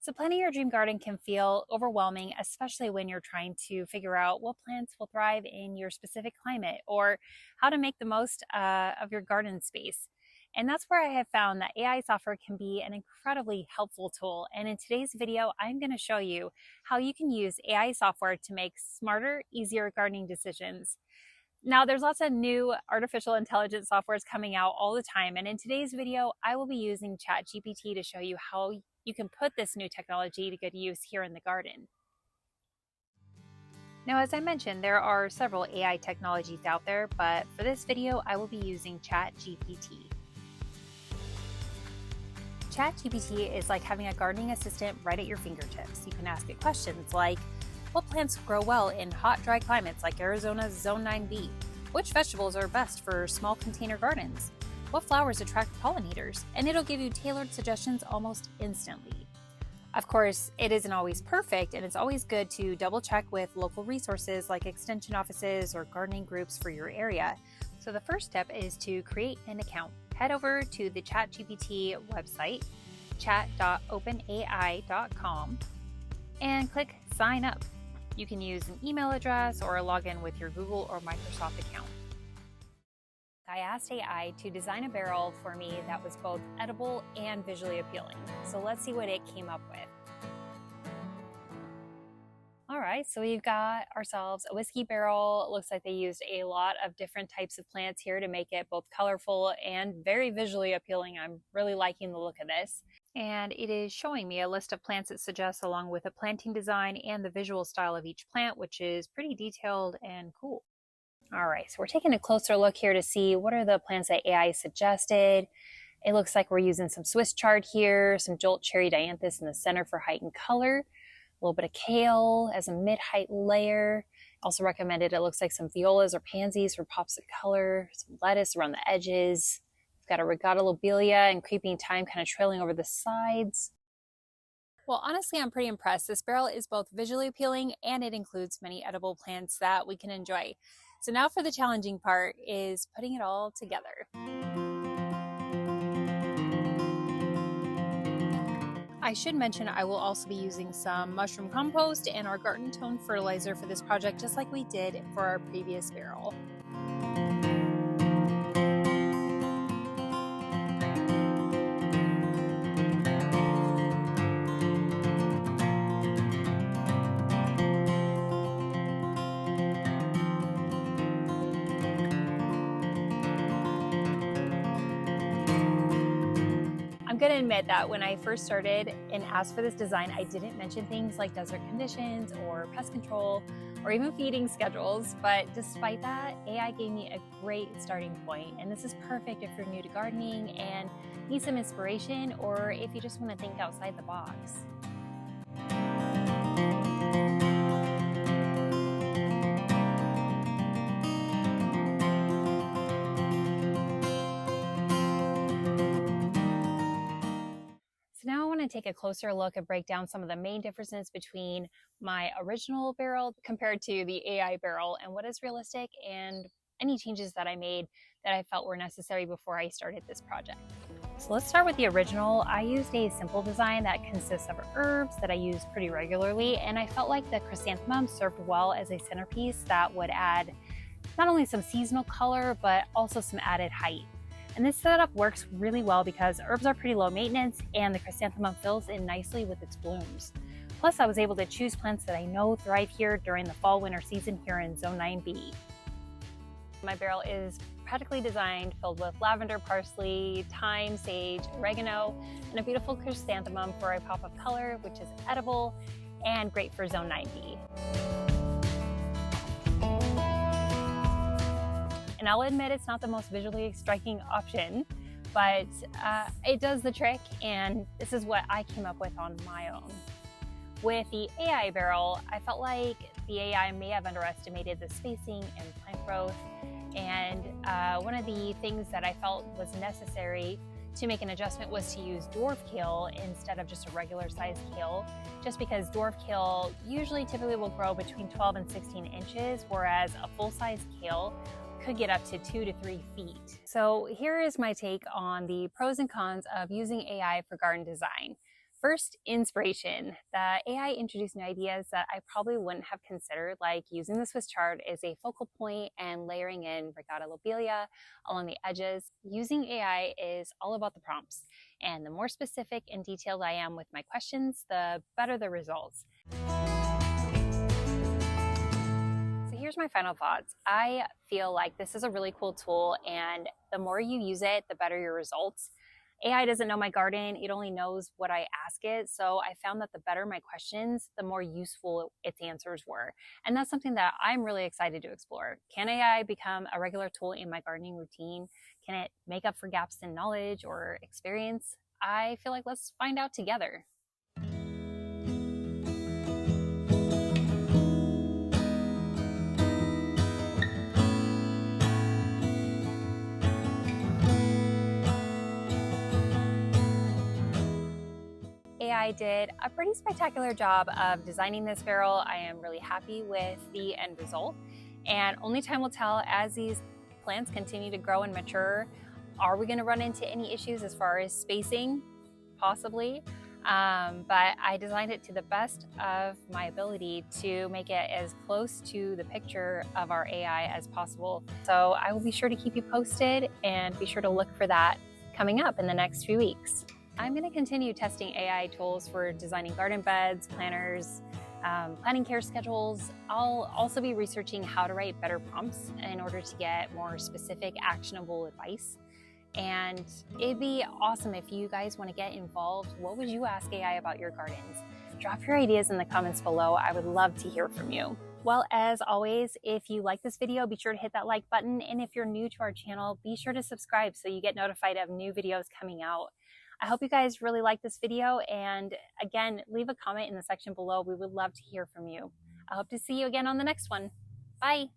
So planning your dream garden can feel overwhelming, especially when you're trying to figure out what plants will thrive in your specific climate or how to make the most of your garden space. And that's where I have found that AI software can be an incredibly helpful tool. And in today's video, I'm going to show you how you can use AI software to make smarter, easier gardening decisions. Now, there's lots of new artificial intelligence softwares coming out all the time, and in today's video, I will be using ChatGPT to show you how you can put this new technology to good use here in the garden. Now, as I mentioned, there are several AI technologies out there, but for this video, I will be using ChatGPT. ChatGPT is like having a gardening assistant right at your fingertips. You can ask it questions like, what plants grow well in hot, dry climates like Arizona's Zone 9B? Which vegetables are best for small container gardens? What flowers attract pollinators? And it'll give you tailored suggestions almost instantly. Of course, it isn't always perfect, and it's always good to double check with local resources like extension offices or gardening groups for your area. So the first step is to create an account. Head over to the ChatGPT website, chat.openai.com, and click sign up. You can use an email address or a login with your Google or Microsoft account. I asked AI to design a barrel for me that was both edible and visually appealing. So let's see what it came up with. All right, so we've got ourselves a whiskey barrel. It looks like they used a lot of different types of plants here to make it both colorful and very visually appealing. I'm really liking the look of this. And it is showing me a list of plants it suggests along with a planting design and the visual style of each plant, which is pretty detailed and cool. All right, so we're taking a closer look here to see what are the plants that AI suggested. It looks like we're using some Swiss chard here, some Jolt Cherry Dianthus in the center for height and color, a little bit of kale as a mid-height layer. Also recommended, it looks like some violas or pansies for pops of color, some lettuce around the edges. Got a Regatta lobelia and creeping thyme kind of trailing over the sides. Well, honestly, I'm pretty impressed. This barrel is both visually appealing and it includes many edible plants that we can enjoy. So now for the challenging part is putting it all together. I should mention I will also be using some mushroom compost and our garden tone fertilizer for this project, just like we did for our previous barrel. I'm going to admit that when I first started and asked for this design, I didn't mention things like desert conditions or pest control or even feeding schedules, but despite that, AI gave me a great starting point, and this is perfect if you're new to gardening and need some inspiration or if you just want to think outside the box. So now I want to take a closer look and break down some of the main differences between my original barrel compared to the AI barrel and what is realistic and any changes that I made that I felt were necessary before I started this project. So let's start with the original. I used a simple design that consists of herbs that I use pretty regularly, and I felt like the chrysanthemum served well as a centerpiece that would add not only some seasonal color, but also some added height. And this setup works really well because herbs are pretty low maintenance and the chrysanthemum fills in nicely with its blooms. Plus, I was able to choose plants that I know thrive here during the fall-winter season here in Zone 9B. My barrel is practically designed, filled with lavender, parsley, thyme, sage, oregano, and a beautiful chrysanthemum for a pop of color, which is edible and great for Zone 9B. And I'll admit it's not the most visually striking option, but it does the trick, and this is what I came up with on my own. With the AI barrel, I felt like the AI may have underestimated the spacing and plant growth, and one of the things that I felt was necessary to make an adjustment was to use dwarf kale instead of just a regular sized kale, just because dwarf kale typically will grow between 12 and 16 inches, whereas a full-size kale could get up to 2 to 3 feet. So here is my take on the pros and cons of using AI for garden design. First, inspiration. The AI introduced new ideas that I probably wouldn't have considered, like using the Swiss chard as a focal point and layering in Regatta lobelia along the edges. Using AI is all about the prompts, and the more specific and detailed I am with my questions, the better the results. So here's my final thoughts. I feel like this is a really cool tool, and the more you use it, the better your results. AI doesn't know my garden, it only knows what I ask it. So I found that the better my questions, the more useful its answers were. And that's something that I'm really excited to explore. Can AI become a regular tool in my gardening routine? Can it make up for gaps in knowledge or experience? I feel like let's find out together. AI did a pretty spectacular job of designing this barrel. I am really happy with the end result, and only time will tell as these plants continue to grow and mature. Are we going to run into any issues as far as spacing? Possibly, but I designed it to the best of my ability to make it as close to the picture of our AI as possible. So I will be sure to keep you posted, and be sure to look for that coming up in the next few weeks. I'm going to continue testing AI tools for designing garden beds, planters, planning care schedules. I'll also be researching how to write better prompts in order to get more specific, actionable advice. And it'd be awesome if you guys want to get involved. What would you ask AI about your gardens? Drop your ideas in the comments below. I would love to hear from you. Well, as always, if you like this video, be sure to hit that like button. And if you're new to our channel, be sure to subscribe so you get notified of new videos coming out. I hope you guys really like this video, and again, leave a comment in the section below. We would love to hear from you. I hope to see you again on the next one. Bye.